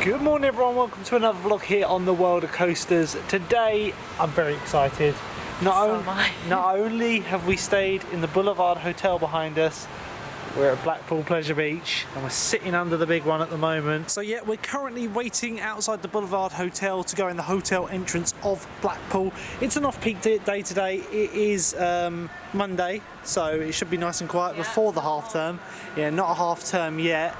Good morning everyone, welcome to another vlog here on the World of Coasters. Today I'm very excited. Not only have we stayed in the Boulevard Hotel behind us, we're at Blackpool Pleasure Beach and we're sitting under the Big One at the moment. So yeah, we're currently waiting outside the Boulevard Hotel to go in the hotel entrance of Blackpool. It's an off-peak day today. It is Monday, so it should be nice and quiet before the half term. Yeah, not a half term yet.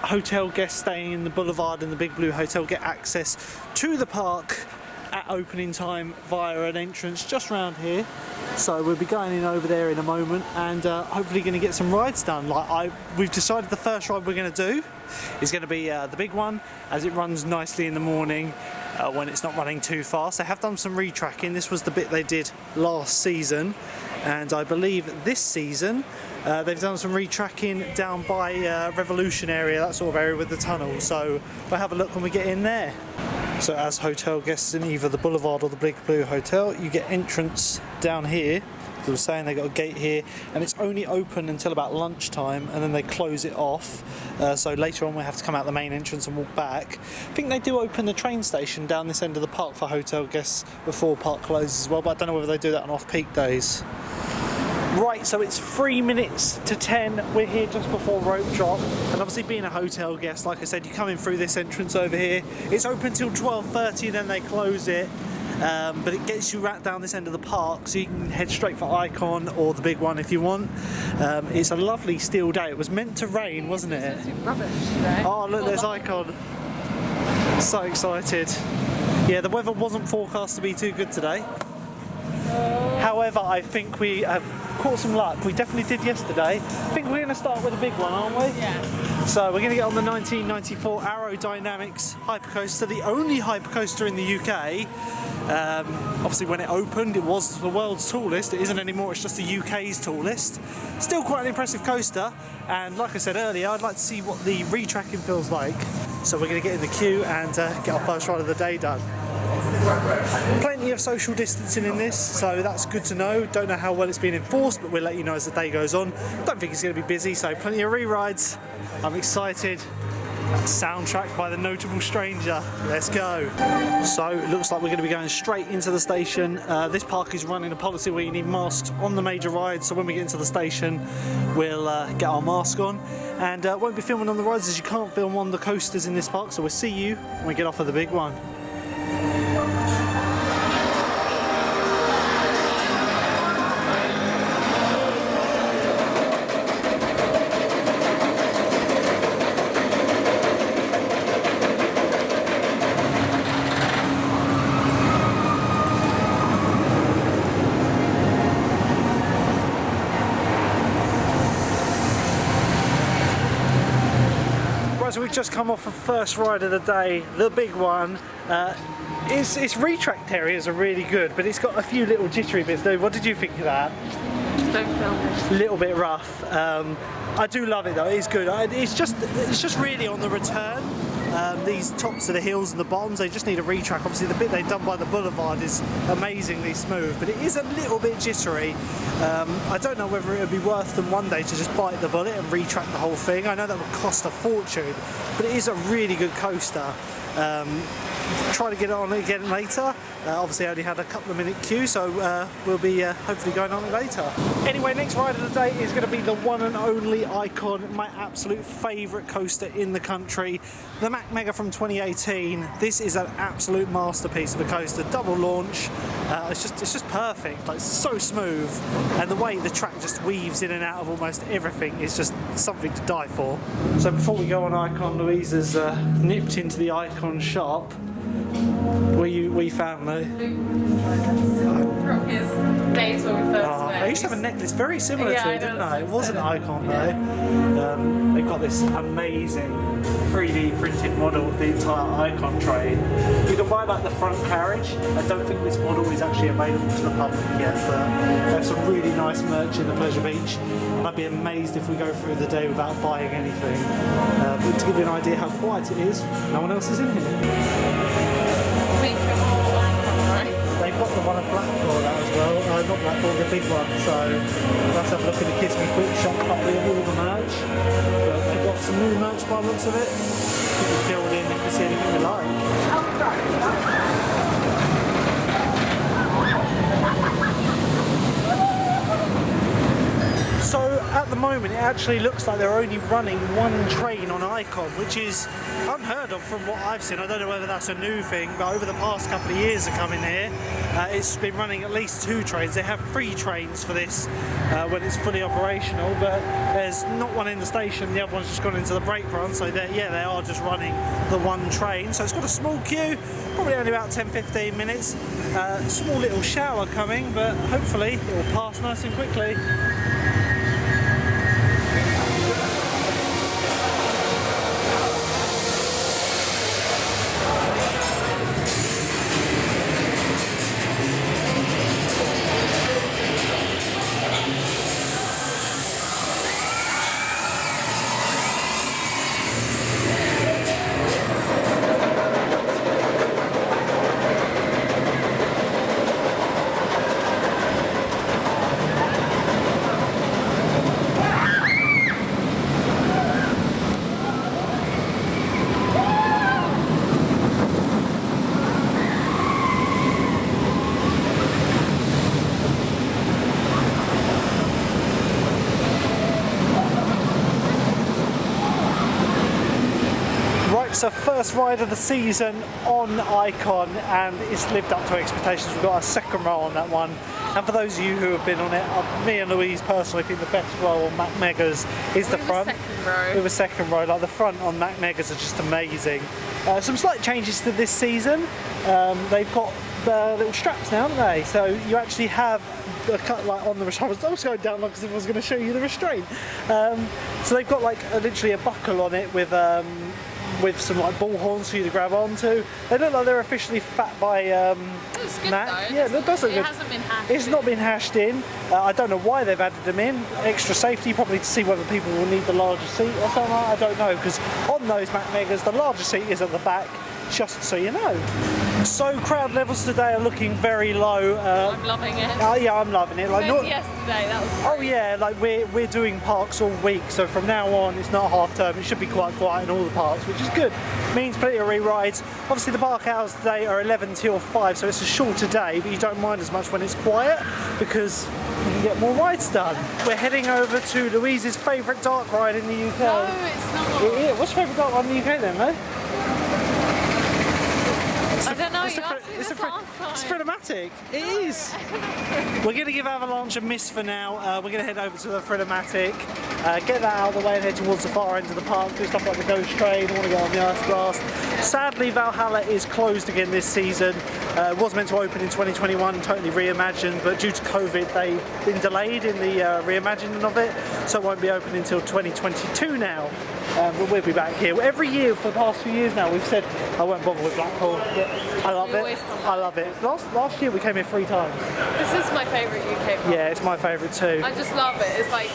Hotel guests staying in the Boulevard and the Big Blue Hotel get access to the park at opening time via an entrance just round here. So we'll be going in over there in a moment and hopefully going to get some rides done. We've decided the first ride we're going to do is going to be the Big One, as it runs nicely in the morning when it's not running too fast. They have done some retracking. This was the bit they did last season, and I believe this season they've done some retracking down by Revolution area, that sort of area with the tunnel. So we'll have a look when we get in there. So as hotel guests in either the Boulevard or the Big Blue Hotel, you get entrance down here. They were saying they got a gate here, and it's only open until about lunchtime, and then they close it off. So later on we'll have to come out the main entrance and walk back. I think they do open the train station down this end of the park for hotel guests before park closes as well, but I don't know whether they do that on off-peak days. Right, so it's 3 minutes to 10. We're here just before rope drop, and obviously being a hotel guest, like I said, you come in through this entrance over here. It's open till 12:30, then they close it. But it gets you right down this end of the park, so you can head straight for Icon or the Big One if you want. It's a lovely steel day. It was meant to rain, wasn't it? It's rubbish today. Oh look, there's Icon. So excited. Yeah, the weather wasn't forecast to be too good today. However, I think we have caught some luck. We definitely did yesterday. I think we're going to start with the Big One, aren't we? Yeah. So we're going to get on the 1994 Aerodynamics hypercoaster, the only hypercoaster in the UK. Obviously when it opened it was the world's tallest. It isn't anymore, it's just the UK's tallest. Still quite an impressive coaster, and like I said earlier, I'd like to see what the retracking feels like. So we're going to get in the queue and get our first ride of the day done. Plenty of social distancing in this, so that's good to know. Don't know how well it's been enforced, but we'll let you know as the day goes on. Don't think it's going to be busy, so plenty of re-rides. I'm excited. Soundtrack by The Notable Stranger. Let's go. So it looks like we're going to be going straight into the station. This park is running a policy where you need masks on the major rides, so when we get into the station we'll get our mask on, and won't be filming on the rides as you can't film on the coasters in this park. So we'll see you when we get off of the Big One. So we've just come off the first ride of the day, the Big One. Its retract areas are really good, but it's got a few little jittery bits though. What did you think of that? Don't film it. A little bit rough. I do love it though, it's good. It's just really on the return. These tops of the hills and the bottoms, they just need a retrack. Obviously the bit they've done by the Boulevard is amazingly smooth, but it is a little bit jittery. I don't know whether it would be worth them one day to just bite the bullet and retrack the whole thing. I know that would cost a fortune, but it is a really good coaster. Try to get it on again later. Obviously I only had a couple of minute queue, so we'll be hopefully going on it later. Anyway, next ride of the day is going to be the one and only Icon, my absolute favourite coaster in the country. The Mac Mega from 2018. This is an absolute masterpiece of a coaster. Double launch. It's just perfect. Like, so smooth, and the way the track just weaves in and out of almost everything is just something to die for. So before we go on Icon, Louise has nipped into the Icon shop. Were you fan though? From his days when we first met. I used to have a necklace very similar to it, didn't I? It wasn't Icon though. They've got this amazing 3D printed model of the entire Icon train. You can buy like the front carriage. I don't think this model is actually available to the public yet, but they have some really nice merch in the Pleasure Beach. And I'd be amazed if we go through the day without buying anything. But to give you an idea how quiet it is, no one else is in here. They've got the one at Blackpool that as well. Not Blackpool, the Big One. So we'll have to have a look at the Kids Me Quick shop, probably all the merch. But they've got some new merch by the looks of it. Could be filled in you like. So at the moment it actually looks like they're only running one train on Icon, which is unheard of from what I've seen. I don't know whether that's a new thing, but over the past couple of years of coming here, it's been running at least 2 trains. They have 3 trains for this when it's fully operational, but there's not one in the station, the other one's just gone into the brake run, so yeah, they are just running the one train. So it's got a small queue, probably only about 10-15 minutes. Small little shower coming, but hopefully it will pass nice and quickly. So first ride of the season on Icon, and it's lived up to expectations. We've got a second row on that one, and for those of you who have been on it, me and Louise personally think the best row on Mac Megas is the front. With a second row, like the front on Mac Megas are just amazing. Some slight changes to this season. They've got little straps now, haven't they? So you actually have the cut like on the restraint. I was going down because I was going to show you the restraint. So they've got like literally a buckle on it with some like ball horns for you to grab onto. They look like they're officially fat by It's good Mac. though. Yeah, it does look good. It hasn't been hashed. It's not been hashed in. I don't know why they've added them in. Extra safety, probably to see whether people will need the larger seat or something. I don't know, because on those Mac Megas, the larger seat is at the back, just so you know. So crowd levels today are looking very low. I'm loving it. Yeah, I'm loving it. Like Yesterday, that was great. Oh yeah, like we're doing parks all week, so from now on it's not half term. It should be quite quiet in all the parks, which is good. Means plenty of re-rides. Obviously the park hours today are 11 till 5, so it's a shorter day, but you don't mind as much when it's quiet because you can get more rides done. We're heading over to Louise's favourite dark ride in the UK. No, it's not. Yeah, what's your favourite dark ride in the UK then, mate? I don't know, It's a Thrillomatic. It is. We're going to give Avalanche a miss for now. We're going to head over to the Thrillomatic, get that out of the way and head towards the far end of the park, do stuff like the Ghost Train. I want to go on the Ice Blast. Sadly, Valhalla is closed again this season. It was meant to open in 2021, totally reimagined, but due to COVID, they've been delayed in the reimagining of it, so it won't be open until 2022 now. But we'll be back here. Every year for the past few years now, we've said, I won't bother with Blackpool. I love it. I love it. Last year we came here 3 times. This is my favourite UK park. Yeah, it's my favourite too. I just love it. It's like,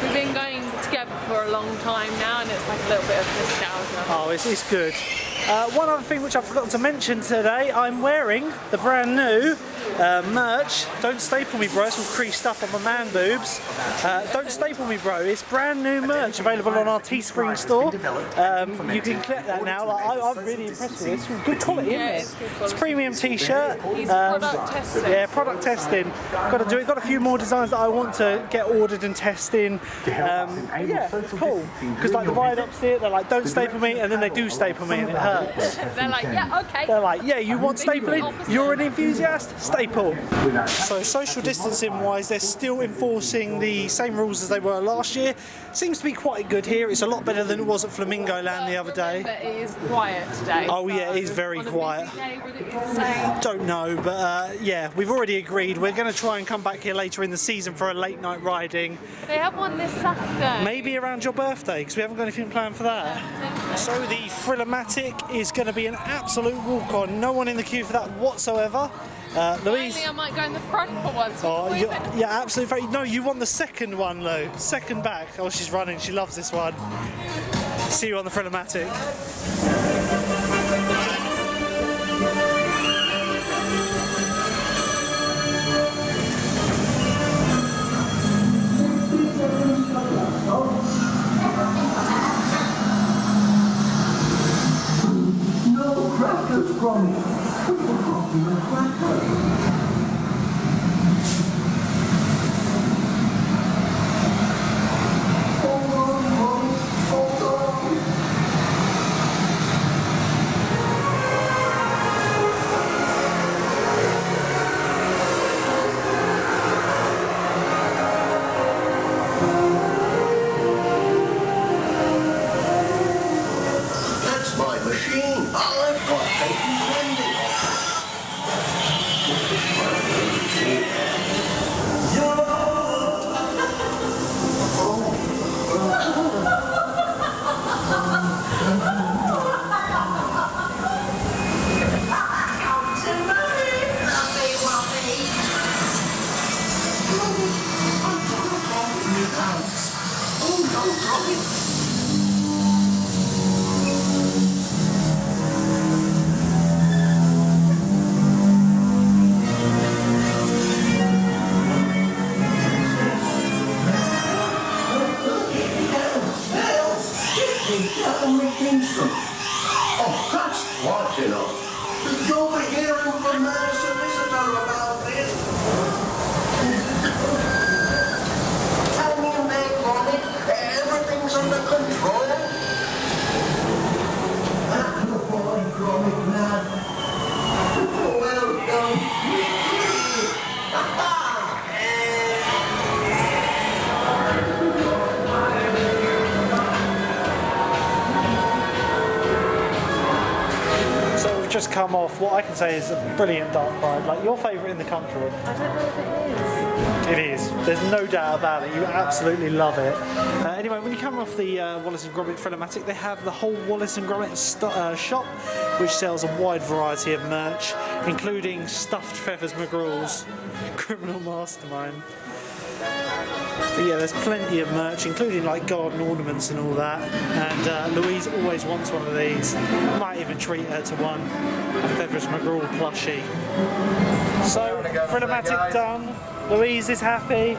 we've been going together for a long time now, and it's like a little bit of nostalgia. Oh, it's good. One other thing which I've forgotten to mention today, I'm wearing the brand new merch. Don't staple me, bro. It's all creased up on my man boobs. Don't staple me, bro. It's brand new merch available on our Teespring store. You can collect that now. Like, I'm really impressed with it. It's good quality, isn't it? It's good quality. It's a premium t-shirt. He's product testing. Yeah, product testing. Got to do it. Got a few more designs that I want to get ordered and testing. Yeah, it's cool. Because like the ride-ups here, they're like, don't staple me, and then they do staple me, and it hurts. They're like, yeah, okay. They're like, yeah, you want stapling? You're an enthusiast? Staple. So social distancing wise, they're still enforcing the same rules as they were last year. Seems to be quite good here. It's a lot better than it was at Flamingo Land the other day. But it is quiet today. Oh yeah, it is very quiet. On a busy day, would it be the same? Don't know, but yeah, we've already agreed. We're going to try and come back here later in the season for a late night riding. They have one this Saturday. Maybe around your birthday, because we haven't got anything planned for that. So the Thrillomatic is going to be an absolute walk-on. No one in the queue for that whatsoever. Louise. Mainly I might go in the front for once. Oh, yeah, absolutely. No, you want the second one, Lou. Second back. Oh, she's running. She loves this one. See you on the Thrillomatic. No. Oh, that's quite enough. You'll be hearing from their solicitor about this. Tell me, Big One, everything's under control. Good boy, Gromit, lad. Well done. Just come off what I can say is a brilliant dark ride, like your favourite in the country. I don't know if it is. It is. There's no doubt about it. You absolutely love it. Anyway, when you come off the Wallace and Gromit Filmatic, they have the whole Wallace and Gromit shop, which sells a wide variety of merch, including stuffed Feathers McGraw's criminal mastermind. But yeah, there's plenty of merch, including like garden ornaments and all that. And Louise always wants one of these. Might even treat her to one. A Feathers McGraw plushie. So, Filmatic done. Louise is happy.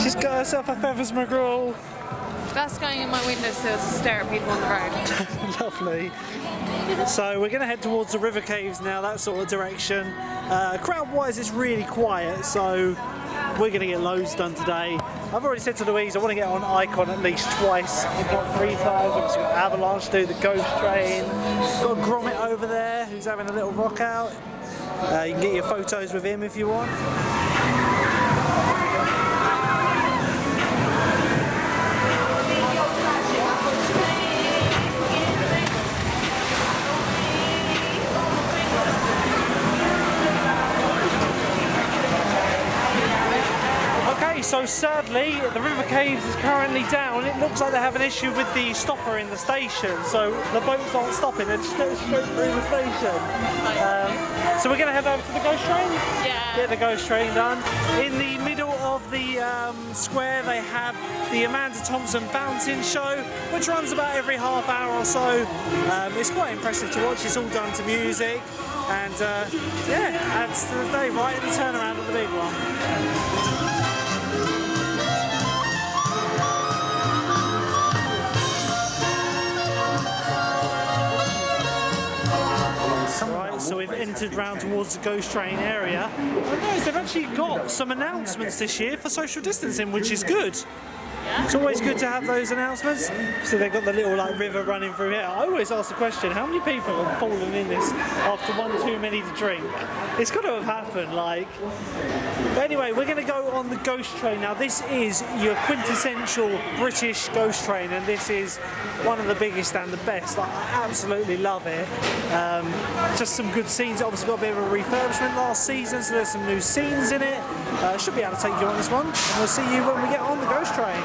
She's got herself a Feathers McGraw. That's going in my windowsill to stare at people on the road. Lovely. So we're going to head towards the river caves now, that sort of direction. Crowd-wise, it's really quiet, so we're going to get loads done today. I've already said to Louise I want to get on Icon at least twice, if not 3 times. Obviously got Avalanche to do, the Ghost Train. Got Gromit over there who's having a little rock out. You can get your photos with him if you want. So sadly, the River Caves is currently down. It looks like they have an issue with the stopper in the station, so the boats aren't stopping, they're just going straight through the station. So we're going to head over to the Ghost Train? Yeah. Get the Ghost Train done. In the middle of the square they have the Amanda Thompson Fountain Show, which runs about every half hour or so. It's quite impressive to watch, it's all done to music, and yeah, adds to the day, right in the turnaround of the big one. Right, so we've entered round towards the Ghost Train area. I noticed they've actually got some announcements this year for social distancing, which is good. It's always good to have those announcements. So they've got the little like river running through here. I always ask the question, how many people have fallen in this after one too many to drink? It's got to have happened, like. But anyway, we're going to go on the Ghost Train now. This is your quintessential British Ghost Train, and this is one of the biggest and the best. Like, I absolutely love it. Just some good scenes. It obviously got a bit of a refurbishment last season, so there's some new scenes in it. Should be able to take you on this one, and we'll see you when we get on the Ghost Train.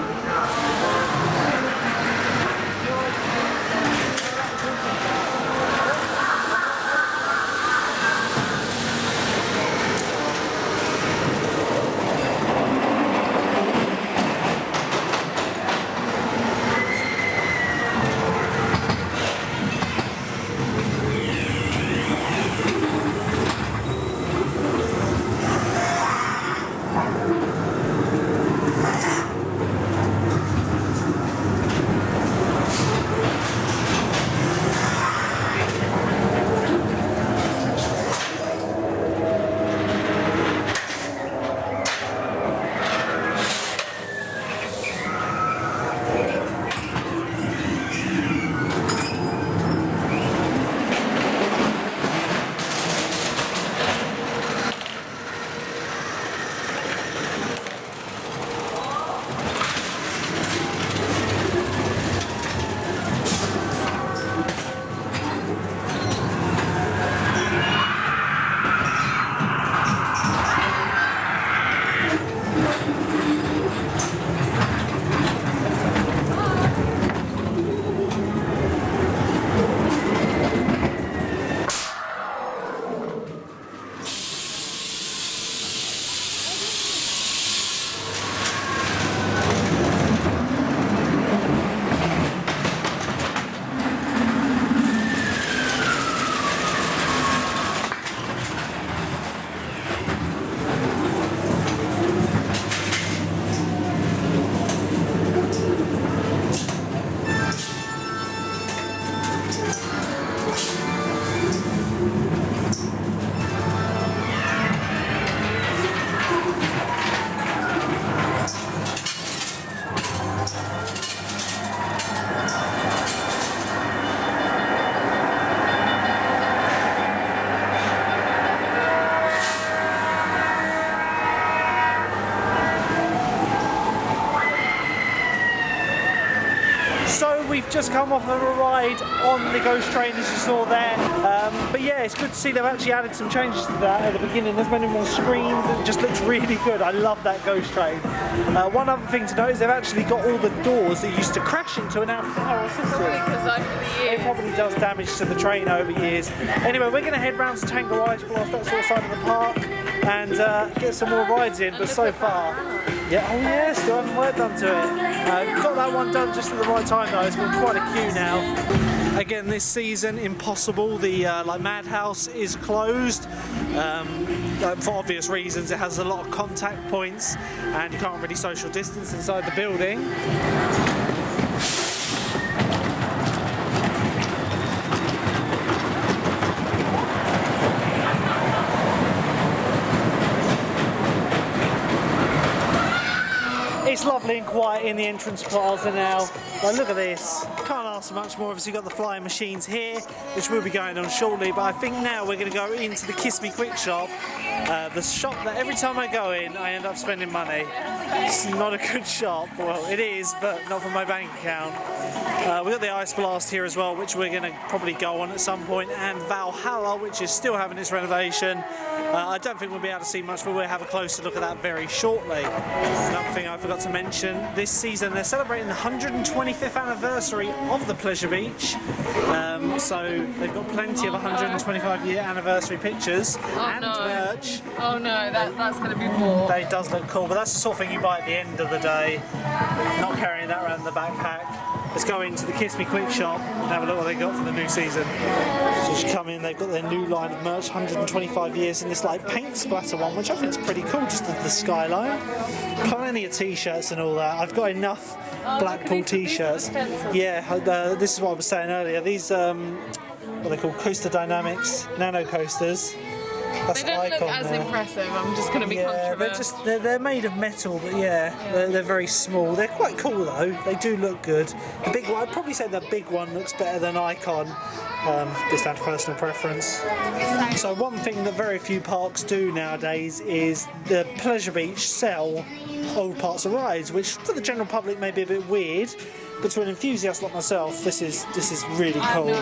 we've just come off of a ride on the Ghost Train, as you saw there. But yeah, it's good to see they've actually added some changes to that at the beginning. There's many more screens. It just looks really good. I love that Ghost Train. One other thing to note is they've actually got all the doors that used to crash into an power system. Probably because over the years. It probably does damage to the train over years. Anyway, we're going to head round to Tango Ice Blast, that sort of side of the park, and get some more rides in. But so far, yeah, oh yeah, still haven't work done to it. Got that one done just at the right time though. It's been quite a queue now. Again, this season, Impossible, the Madhouse is closed for obvious reasons. It has a lot of contact points, and you can't really social distance inside the building. It's lovely and quiet in the entrance plaza now. But look at this. Can't ask for much more. Obviously, you've got the flying machines here, which we'll be going on shortly. But I think now we're going to go into the Kiss Me Quick shop. The shop that every time I go in, I end up spending money. It's not a good shop. Well, it is, but not for my bank account. We've got the Ice Blast here as well, which we're going to probably go on at some point, and Valhalla, which is still having its renovation. I don't think we'll be able to see much, but we'll have a closer look at that very shortly. Another thing I forgot to mention, this season they're celebrating the 125th anniversary of the Pleasure Beach. So they've got plenty of 125-year anniversary pictures and merch. Oh no, that's going to be more. That does look cool, but that's the sort of thing you buy at the end of the day. Not carrying that around in the backpack. Let's go into the Kiss Me Quick shop and have a look what they got for the new season. Just come in, they've got their new line of merch, 125 years in this like paint splatter one, which I think is pretty cool, just the skyline. Plenty of t-shirts and all that. I've got enough Blackpool t-shirts. Yeah, this is what I was saying earlier. These, what are they called? Coaster Dynamics Nano Coasters. That's they don't look as impressive. I'm just going to be controversial. They're made of metal, but they're very small. They're quite cool though. They do look good. The big one, I'd probably say the big one looks better than Icon. Just down to personal preference. So one thing that very few parks do nowadays is the Pleasure Beach sell old parts of rides, which for the general public may be a bit weird. But to an enthusiast like myself, this is really cool.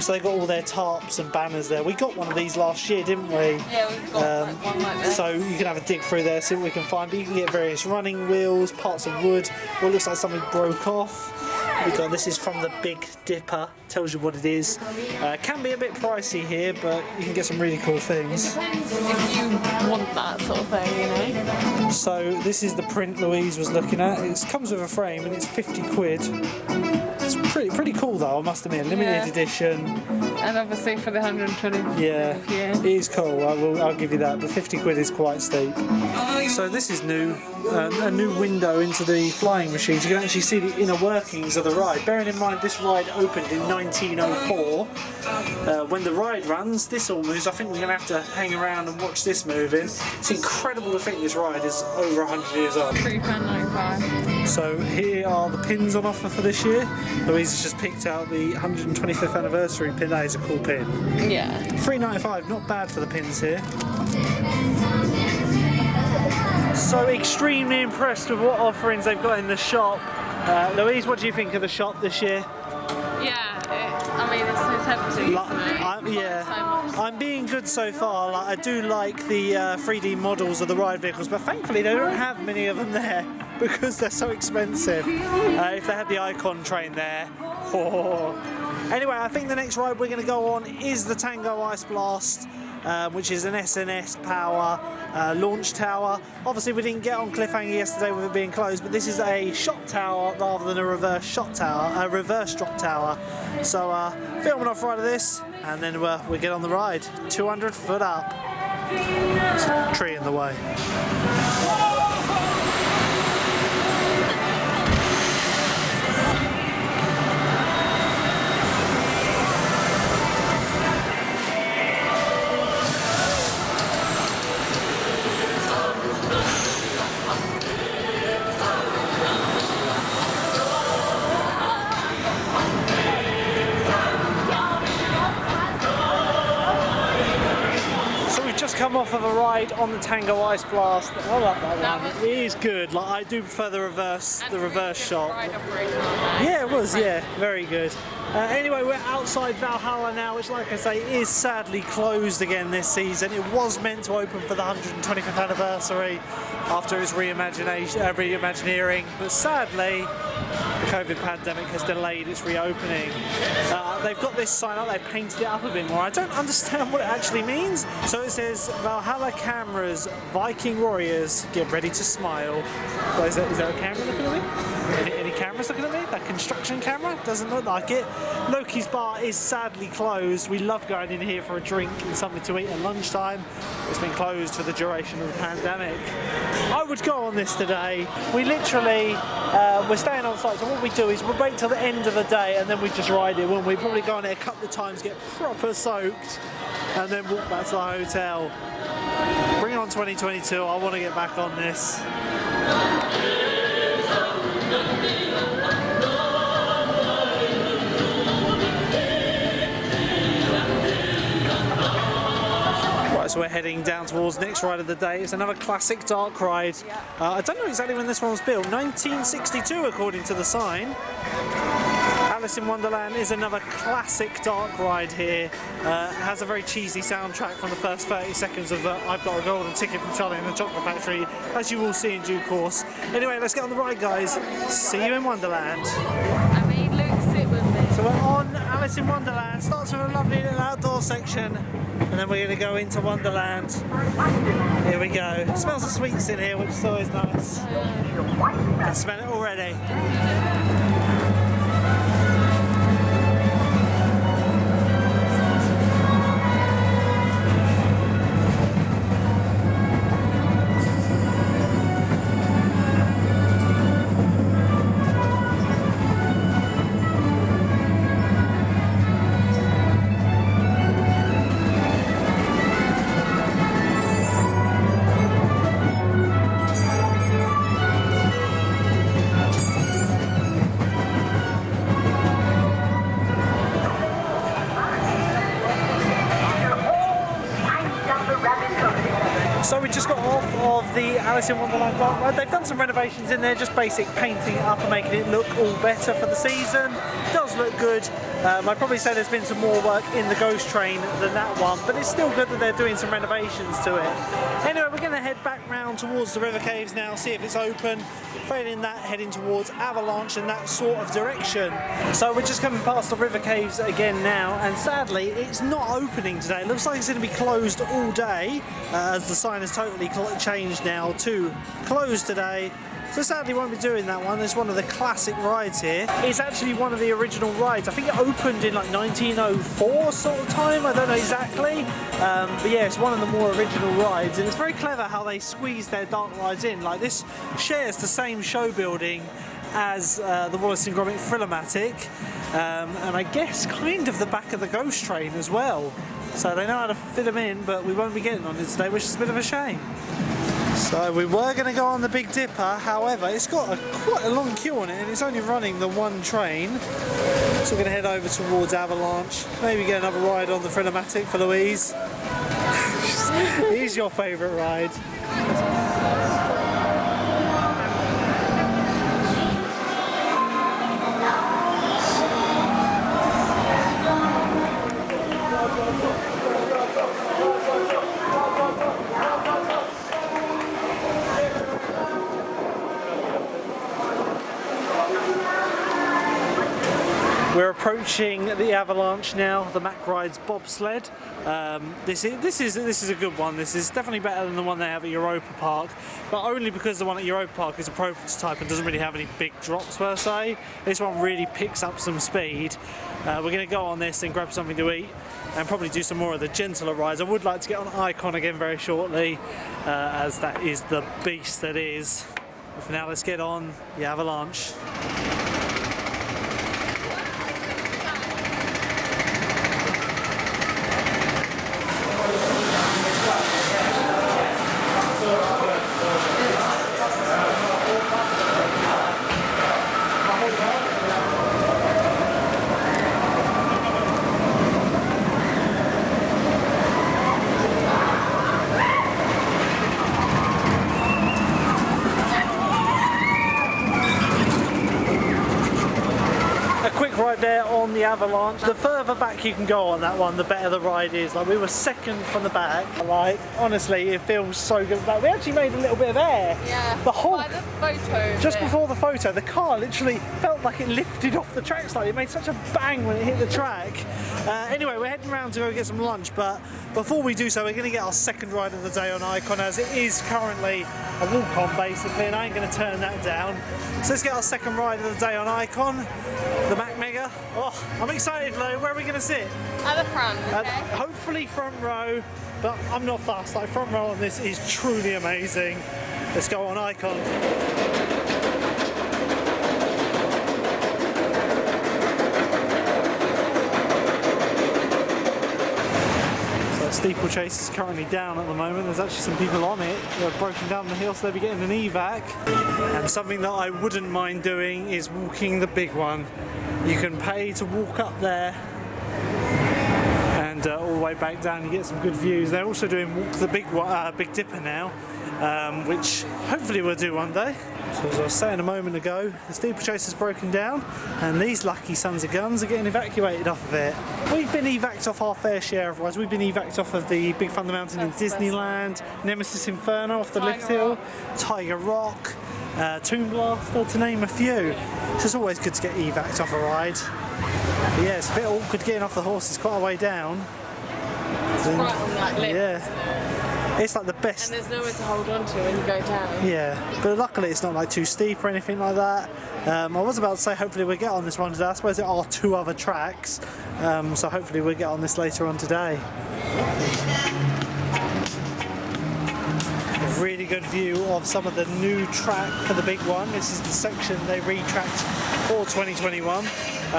So they've got all their tarps and banners there. We got one of these last year, didn't we? Yeah, we've got one like this. So you can have a dig through there, see what we can find. But you can get various running wheels, parts of wood. Well, it looks like something broke off. This is from the Big Dipper. Tells you what it is. Can be a bit pricey here, but you can get some really cool things. Depends if you want that sort of thing, you know. So this is the print Louise was looking at. It comes with a frame and it's 50 quid. It's pretty cool though, I must admit. Limited edition. And obviously for the 120. Yeah, it is cool. I'll give you that. But 50 quid is quite steep. So this is new. A new window into the flying machines. You can actually see the inner workings of the ride. Bearing in mind this ride opened in 1904. When the ride runs, this all moves. I think we're going to have to hang around and watch this moving. It's incredible to think this ride is over 100 years old. £3.95. So here are the pins on offer for this year. Louise has just picked out the 125th anniversary pin. That is a cool pin. Yeah. £3.95, not bad for the pins here. So extremely impressed with what offerings they've got in the shop. Louise, what do you think of the shop this year? Yeah, I mean it's so tempting. I'm being good so far. I do like the 3D models of the ride vehicles, but thankfully they don't have many of them there because they're so expensive. If they had the Icon train there. Anyway, I think the next ride we're going to go on is the Tango Ice Blast. Which is an SNS power launch tower. Obviously we didn't get on cliffhanger yesterday with it being closed, but this is a shot tower rather than a reverse shot tower, a reverse drop tower. So film an off ride of this and then we get on the ride. 200 foot up. There's a tree in the way. Come off of a ride on the Tango Ice Blast. I love that That one. was- It is good. Like, I do prefer the reverse shot. Ride operation on that. Yeah, it was. Yeah, very good. Anyway, we're outside Valhalla now, which, like I say, is sadly closed again this season. It was meant to open for the 125th anniversary after its reimagineering, but sadly, the COVID pandemic has delayed its reopening. They've got this sign up, they painted it up a bit more. I don't understand what it actually means. So it says, Valhalla cameras, Viking warriors, get ready to smile. Well, is there a camera looking at me? Any cameras looking at me? That construction camera? Doesn't look like it. Loki's bar is sadly closed. We love going in here for a drink and something to eat at lunchtime. It's been closed for the duration of the pandemic. I would go on this today. We literally, we're staying on site, so what we do is we'll wait till the end of the day and then we just ride it, won't we? Probably go on it a couple of times, get proper soaked, and then walk back to the hotel. Bring on 2022, I want to get back on this. So we're heading down towards the next ride of the day. It's another classic dark ride. I don't know exactly when this one was built. 1962 according to the sign. Alice in Wonderland is another classic dark ride here. It has a very cheesy soundtrack from the first 30 seconds of I've Got a Golden Ticket from Charlie and the Chocolate Factory, as you will see in due course. Anyway, let's get on the ride, guys. See you in Wonderland. I made Luke sit with me. So we're on Alice in Wonderland. Starts with a lovely little outdoor section, and then we're going to go into Wonderland. Here we go. It smells of sweets in here, which is always nice. I can smell it already. So we just got off of the Alice in Wonderland dark ride. They've done some renovations in there, just basic painting it up and making it look all better for the season. It does look good. I'd probably say there's been some more work in the Ghost Train than that one, but it's still good that they're doing some renovations to it. Anyway, we're going to head back round towards the river caves now, see if it's open. Failing that, heading towards Avalanche and that sort of direction. So we're just coming past the river caves again now, and sadly it's not opening today. It looks like it's going to be closed all day, as the sign has totally changed now to closed today. So sadly won't be doing that one. It's one of the classic rides here. It's actually one of the original rides. I think it opened in like 1904 sort of time. I don't know exactly. But yeah, it's one of the more original rides. And it's very clever how they squeeze their dark rides in. Like this shares the same show building as the Wallace and Gromit Thrillermatic. And I guess kind of the back of the Ghost Train as well. So they know how to fit them in, but we won't be getting on it today, which is a bit of a shame. So we were going to go on the Big Dipper, however it's got quite a long queue on it and it's only running the one train. So we're going to head over towards Avalanche, maybe get another ride on the Thrillermatic for Louise. It is your favourite ride. We're approaching the Avalanche now, the Mack Rides bobsled. This is a good one. This is definitely better than the one they have at Europa Park, but only because the one at Europa Park is a prototype and doesn't really have any big drops per se. This one really picks up some speed. We're going to go on this and grab something to eat and probably do some more of the gentler rides. I would like to get on Icon again very shortly, as that is the beast that is. But for now, let's get on the Avalanche. quick ride there on the Avalanche. The further back you can go on that one, the better the ride is. Like, we were second from the back. Like, honestly, it feels so good. Like, we actually made a little bit of air. Yeah. The whole by the photo. just before the photo, the car literally felt like it lifted off the track slightly. It made such a bang when it hit the track. Anyway, we're heading around to go get some lunch, but before we do so, we're going to get our second ride of the day on Icon, as it is currently a walk-on basically, and I ain't going to turn that down. So let's get our second ride of the day on Icon, the Mac Mega. Oh, I'm excited, Lou. Where are we going to sit? At the front, okay? Hopefully front row, but I'm not fast. Like, front row on this is truly amazing. Let's go on Icon. Steeplechase is currently down at the moment. There's actually some people on it who have broken down the hill, so they'll be getting an evac. And something that I wouldn't mind doing is walking the big one. You can pay to walk up there and all the way back down. You get some good views. They're also doing walk the big Dipper now, which hopefully we'll do one day. So as I was saying a moment ago, the steeplechase has broken down and these lucky sons of guns are getting evacuated off of it. We've been evac'd off our fair share of rides. We've been evac'd off of the Big Thunder Mountain in Disneyland, Nemesis Inferno off the lift hill, Tiger Rock, Toon Blaster, to name a few. So it's always good to get evac'd off a ride. But yeah, it's a bit awkward getting off the horse, it's quite a way down. It's right on that lift. Yeah. It's like the best. And there's nowhere to hold on to when you go down. Yeah, but luckily it's not like too steep or anything like that. I was about to say hopefully we'll get on this one today. I suppose there are 2 other tracks, so hopefully we'll get on this later on today. A really good view of some of the new track for the big one. This is the section they retracked for 2021.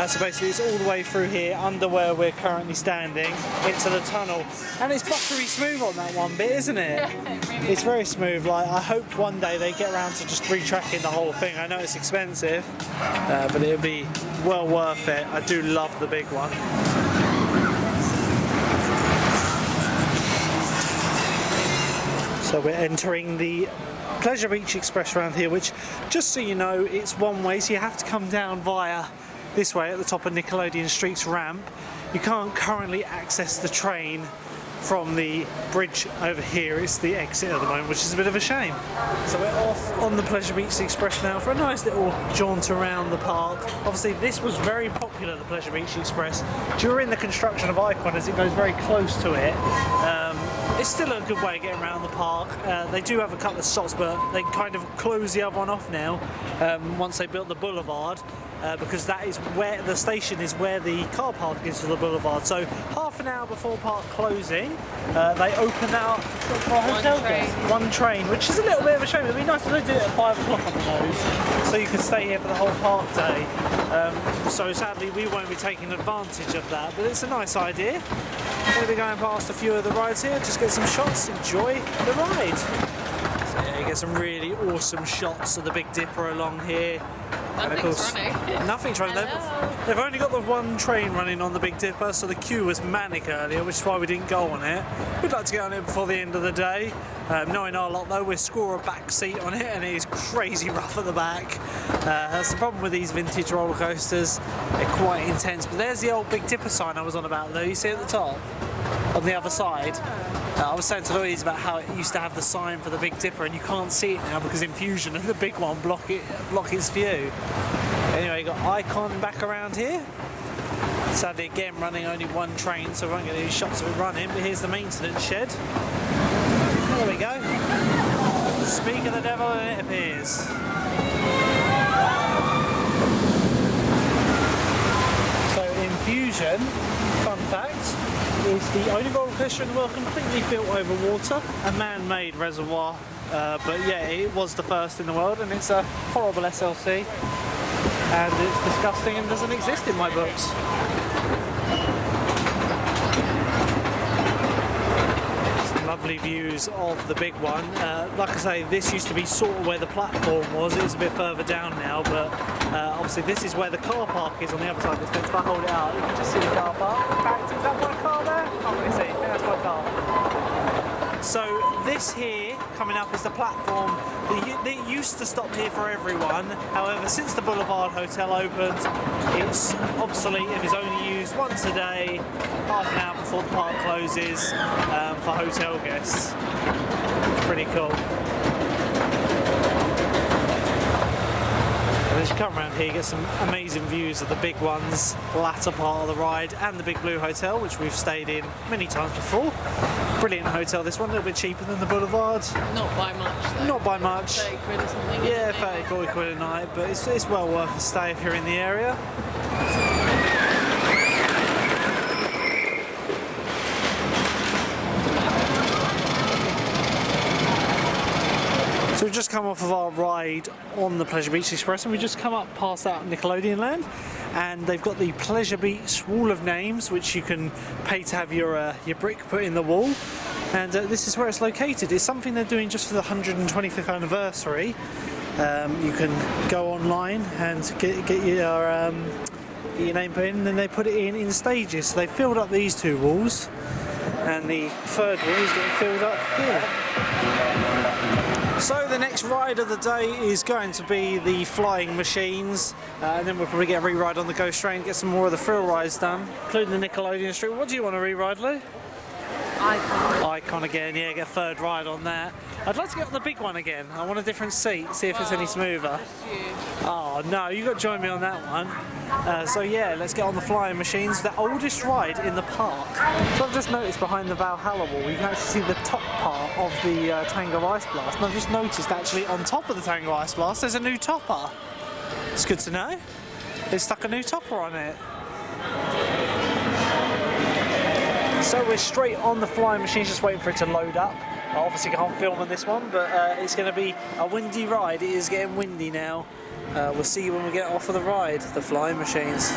So basically it's all the way through here under where we're currently standing into the tunnel, and it's buttery smooth on that one bit, isn't it? Yeah, it really It's very smooth. Like, I hope one day they get around to just retracking the whole thing. I know it's expensive, but it'll be well worth it. I do love the big one. So we're entering the Pleasure Beach Express around here, which, just so you know, it's one way, so you have to come down via this way at the top of Nickelodeon Street's ramp. You can't currently access the train from the bridge over here. It's the exit at the moment, which is a bit of a shame. So we're off on the Pleasure Beach Express now for a nice little jaunt around the park. Obviously this was very popular, the Pleasure Beach Express, during the construction of Icon, as it goes very close to it. It's still a good way of getting around the park. They do have a couple of stops, but they kind of close the other one off now once they built the boulevard, because that is where the station is, where the car park is for the boulevard. So half an hour before park closing, they open out for a hotel guest. One train, which is a little bit of a shame. It'd be nice if they did it at 5 o'clock on the nose, so you could stay here for the whole park day. So sadly we won't be taking advantage of that, but it's a nice idea. I'm going to be going past a few of the rides here, just get some shots, enjoy the ride. So yeah, you get some really awesome shots of the Big Dipper along here. Nothing's running. Nothing's running. They've only got the one train running on the Big Dipper, so the queue was manic earlier, which is why we didn't go on it. We'd like to get on it before the end of the day. Knowing our lot though, we'll score a back seat on it, and it is crazy rough at the back. That's the problem with these vintage roller coasters. They're quite intense. But there's the old Big Dipper sign I was on about though. You see at the top? On the other side. I was saying to Louise about how it used to have the sign for the Big Dipper, and you can't see it now because Infusion and the big one block its view. Anyway, you got Icon back around here. Sadly again running only one train, so we won't get any shots of it running, but here's the maintenance shed. There we go. Speak of the devil and it appears. So Infusion, fun fact, is the only roller coaster in the world completely built over water, a man-made reservoir, but yeah, it was the first in the world, and it's a horrible SLC, and it's disgusting and doesn't exist in my books. Some lovely views of the big one. Like I say, this used to be sort of where the platform was. It's a bit further down now, but obviously this is where the car park is on the other side of this fence. If I hold it out, you can just see the car park. In fact, is that my car there? I can't really see. I think that's my car. So this here coming up is the platform. They used to stop here for everyone. However, since the Boulevard Hotel opened, it's obsolete and is only used once a day, half an hour before the park closes, for hotel guests. It's pretty cool. And as you come around here, you get some amazing views of the Big One's latter part of the ride and the Big Blue Hotel, which we've stayed in many times before. Brilliant hotel, this one, a little bit cheaper than the Boulevard. Not by much though. Not by much. 30 quid or something. Yeah, 30, 40 quid a night, but it's well worth a stay if you're in the area. So we've just come off of our ride on the Pleasure Beach Express and we just come up past that Nickelodeon land, and they've got the Pleasure Beach Wall of Names, which you can pay to have your brick put in the wall, and this is where it's located. It's something they're doing just for the 125th anniversary. You can go online and get your name put in, and then they put it in stages. So they filled up these two walls, and the third wall is getting filled up here. So the next ride of the day is going to be the flying machines, and then we'll probably get a re-ride on the Ghost Train, get some more of the thrill rides done, including the Nickelodeon Street. What do you want to re-ride, Lou? Icon again, yeah, get a third ride on that. I'd like to get on the big one again. I want a different seat, see if it's any smoother. Oh no, you got to join me on that one. So yeah, let's get on the flying machines, the oldest ride in the park. So I've just noticed behind the Valhalla wall, you can actually see the top part of the Tango Ice Blast. And I've just noticed actually on top of the Tango Ice Blast there's a new topper. It's good to know. They stuck a new topper on it. So we're straight on the flying machines, just waiting for it to load up. I obviously can't film on this one, but it's going to be a windy ride. It is getting windy now. We'll see you when we get off of the ride, the flying machines.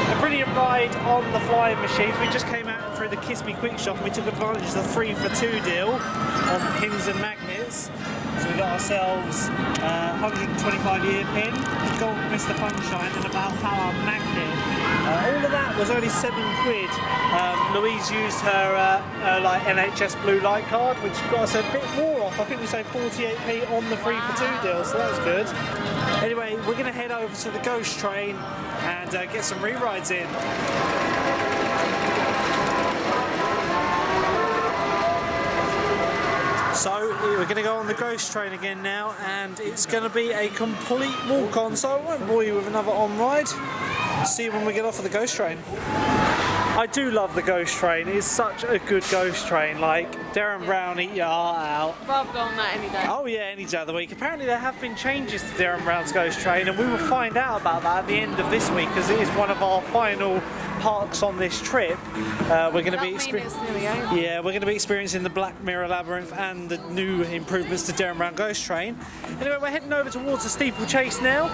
A brilliant ride on the flying machines. We just came out through the Kiss Me Quick Shop and we took advantage of the 3 for 2 deal on pins and magnets. So we got ourselves 125-year pin, a gold Mr. Funshine and a Valhalla magnet. All of that was only 7 quid. Louise used her like NHS blue light card, which got us a bit more off. I think we saved 48p on the 3 for 2 deal, so that was good. Anyway, we're going to head over to the Ghost Train and get some re-rides in. So we're going to go on the Ghost Train again now, and it's going to be a complete walk-on, so I won't bore you with another on-ride. See you when we get off of the Ghost Train. I do love the Ghost Train. It's such a good Ghost Train. Like, Darren Brown, eat your heart out. I'd go on that any day. Oh yeah, any day of the week. Apparently there have been changes to Darren Brown's Ghost Train, and we will find out about that at the end of this week, because it is one of our final parks on this trip. We're going to be we're going to be experiencing the Black Mirror Labyrinth and the new improvements to Darren Brown Ghost Train. Anyway, we're heading over towards the steeplechase now.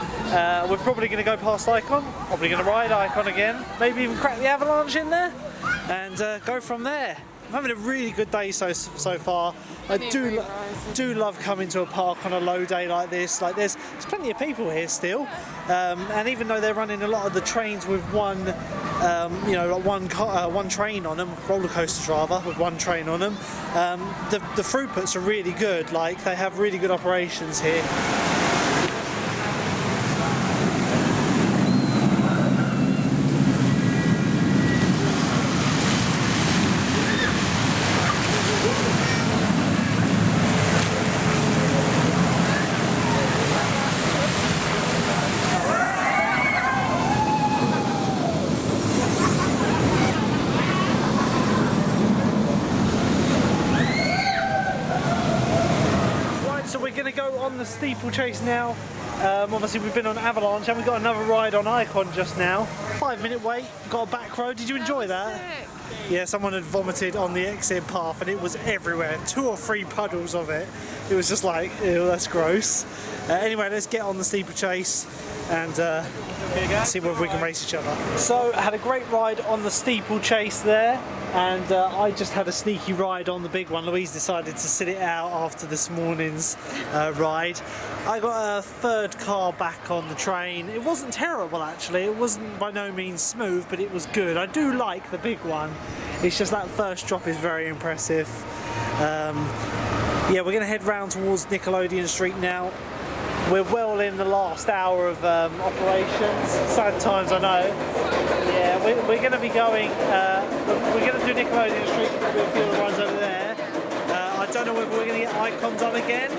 We're probably going to go past Icon, probably going to ride Icon again, maybe even crack the Avalanche in there, and go from there. I'm having a really good day so far. I do love coming to a park on a low day like this. Like there's plenty of people here still, and even though they're running a lot of the trains with one train on them, roller coasters rather, with one train on them, the throughputs are really good. Like they have really good operations here. Steeplechase now. Obviously we've been on Avalanche and we got another ride on Icon just now. 5-minute wait, got a back road. Did you enjoy that? Yeah, someone had vomited on the exit path and it was everywhere. 2 or 3 puddles of it. It was just like, ew, that's gross. Anyway, let's get on the steeplechase and see whether we can race each other. So I had a great ride on the steeplechase there. and I just had a sneaky ride on the big one. Louise decided to sit it out after this morning's ride. I got a third car back on the train. It wasn't terrible actually, it wasn't by no means smooth, but it was good. I do like the big one. It's just that first drop is very impressive. Yeah, we're going to head round towards Nickelodeon Street now. We're well in the last hour of operations. Sad times, I know. Yeah, we're going to be going, we're going to do Nickelodeon Street, we'll feel the rides over there. I don't know whether we're going to get Icon done again.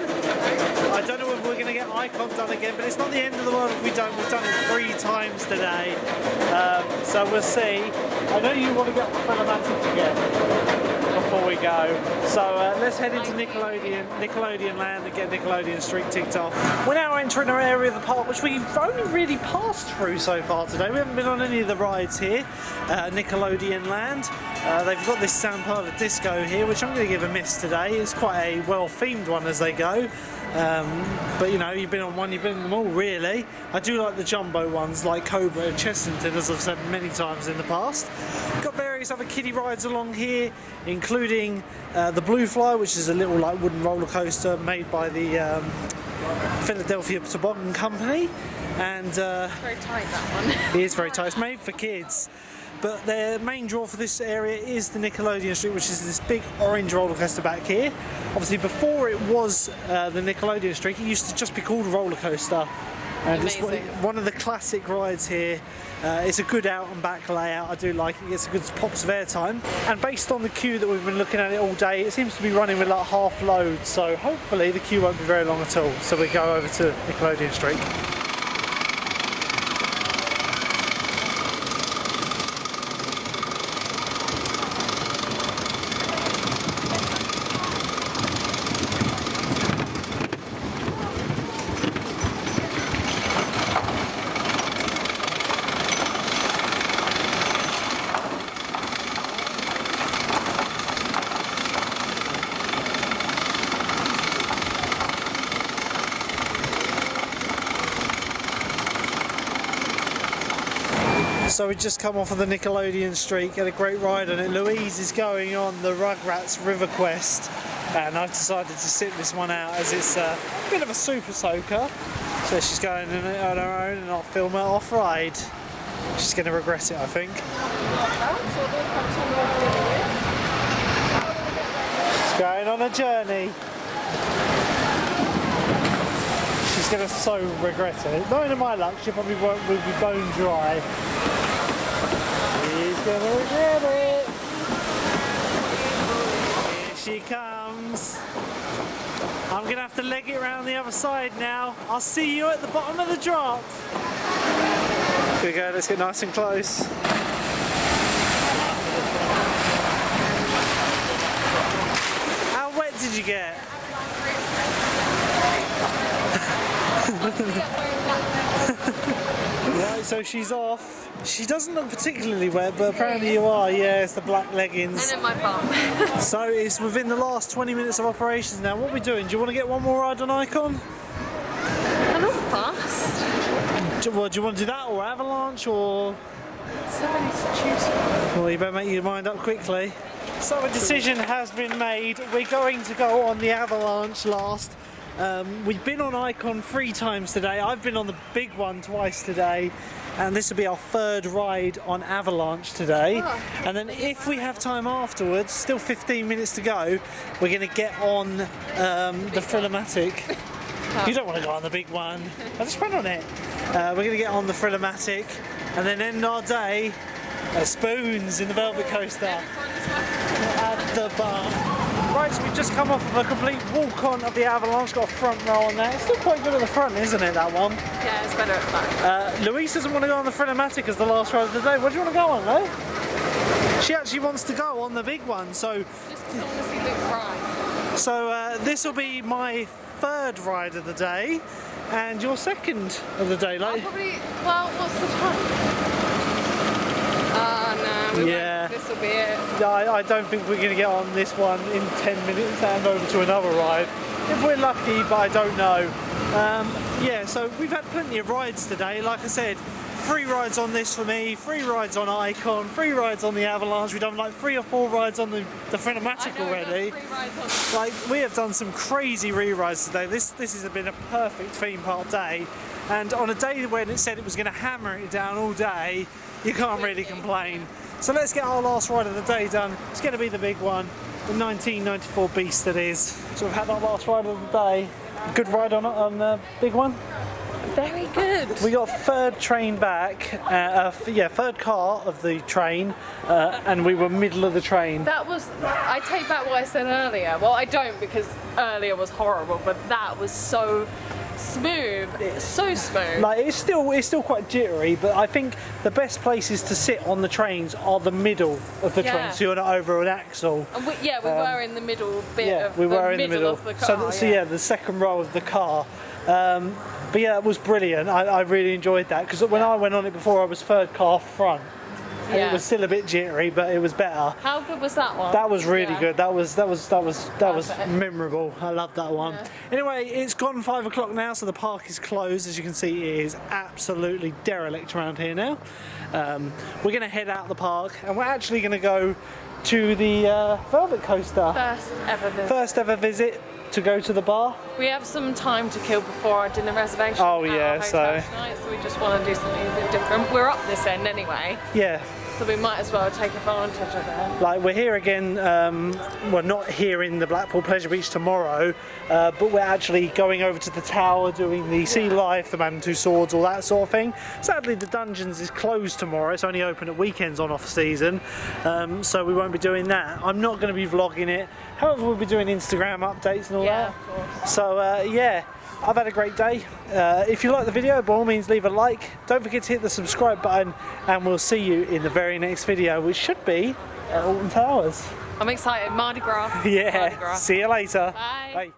But it's not the end of the world if we don't. We've done it 3 times today. So we'll see. I know you want to get Cinematic again before we go. So let's head into Nickelodeon Land and get Nickelodeon Street ticked off. We're now entering an area of the park which we've only really passed through so far today. We haven't been on any of the rides here. Nickelodeon Land. They've got this Sand Parlor Disco here, which I'm going to give a miss today. It's quite a well-themed one as they go. But you know, you've been on one, you've been on them all really. I do like the jumbo ones like Cobra and Chessington, as I've said many times in the past. Got various other kiddie rides along here, including the Blue Fly, which is a little like wooden roller coaster made by the Philadelphia Toboggan Company. And Very tight, that one. it is very tight, it's made for kids. But their main draw for this area is the Nickelodeon Street, which is this big orange roller coaster back here. Obviously, before it was the Nickelodeon Street, it used to just be called a roller coaster. And it's one of the classic rides here. It's a good out and back layout. I do like it. It gets a good pops of airtime. And based on the queue that we've been looking at it all day, it seems to be running with like half load. So hopefully the queue won't be very long at all. So we go over to Nickelodeon Street. So we just come off of the Nickelodeon Street, get a great ride on it. Louise is going on the Rugrats River Quest, and I've decided to sit this one out as it's a bit of a super soaker. So she's going on her own and I'll film her off ride. She's going to regret it, I think. She's going on a journey. She's going to so regret it. Not in my luck, she probably will be bone dry. She's gonna regret it. Here she comes. I'm gonna have to leg it around the other side now. I'll see you at the bottom of the drop. Here we go, let's get nice and close. How wet did you get? Right, so she's off. She doesn't look particularly wet, but apparently you are. Yeah, it's the black leggings. And in my bum. So it's within the last 20 minutes of operations now. What are we doing? Do you want to get one more ride on Icon? I'm not fast. Well, do you want to do that or Avalanche or? Somebody to choose from. Well, you better make your mind up quickly. So a decision has been made. We're going to go on the Avalanche last. We've been on Icon 3 times today. I've been on the big one twice today, and this will be our 3rd ride on Avalanche today. And then if we have time afterwards, still 15 minutes to go, we're going to get on the Thrill-O-Matic. You don't want to go on the big one. I just went on it. We're going to get on the Thrill-O-Matic and then end our day at Spoons in the Velvet Coaster at the bar. Right, so we've just come off of a complete walk-on of the Avalanche, got a front row on there. It's still quite good at the front, isn't it, that one? Yeah, it's better at the back. Louise doesn't want to go on the Thrill-O-Matic as the last ride of the day. What do you want to go on, though? She actually wants to go on the big one, so... Just because I want to see Luke cry. So this will be my 3rd ride of the day, and your 2nd of the day. I'll probably... Well, what's the time? No, this will be it. I don't think we're going to get on this one in 10 minutes and over to another ride. If we're lucky, but I don't know. Yeah, so we've had plenty of rides today. Like I said, free rides on this for me, free rides on Icon, free rides on the Avalanche. We've done like 3 or 4 rides on the Phenomatic already. Like, we have done some crazy re-rides today. This has been a perfect theme park day, and on a day when it said it was going to hammer it down all day, you can't really complain. So let's get our last ride of the day done. It's going to be the big one, the 1994 beast that is. So we've had our last ride of the day. Good ride on the big one. Very good. We got third train back, third car of the train, and we were middle of the train. That was, I take back what I said earlier. Well, I don't, because earlier was horrible, but that was so smooth. It's so smooth. Like, it's still quite jittery, but I think the best places to sit on the trains are the middle of the train, so you're not over an axle. And we were in the middle bit of we were in the middle of the car. So the second row of the car. But yeah, it was brilliant. I really enjoyed that, because when I went on it before, I was third car front. And it was still a bit jittery, but it was better. How good was that one? That was really good. That was memorable. I loved that one. Yeah. Anyway, it's gone 5 o'clock now, so the park is closed. As you can see, it is absolutely derelict around here now. We're going to head out the park, and we're actually going to go to the Velvet Coaster. First ever visit to go to the bar. We have some time to kill before our dinner reservation. Oh yeah, tonight, so we just want to do something a bit different. We're up this end anyway. Yeah. So we might as well take advantage of it. Like, we're here again, we're not here in the Blackpool Pleasure Beach tomorrow, but we're actually going over to the tower, doing the sea life, the Man and Two Swords, all that sort of thing. Sadly, the Dungeons is closed tomorrow. It's only open at weekends on off season, so we won't be doing that. I'm not going to be vlogging it. However, we'll be doing Instagram updates and all that. Of course. So yeah, I've had a great day. If you like the video, by all means leave a like. Don't forget to hit the subscribe button, and we'll see you in the very next video, which should be at Alton Towers. I'm excited. Mardi Gras. Yeah. Mardi Gras. See you later. Bye. Bye.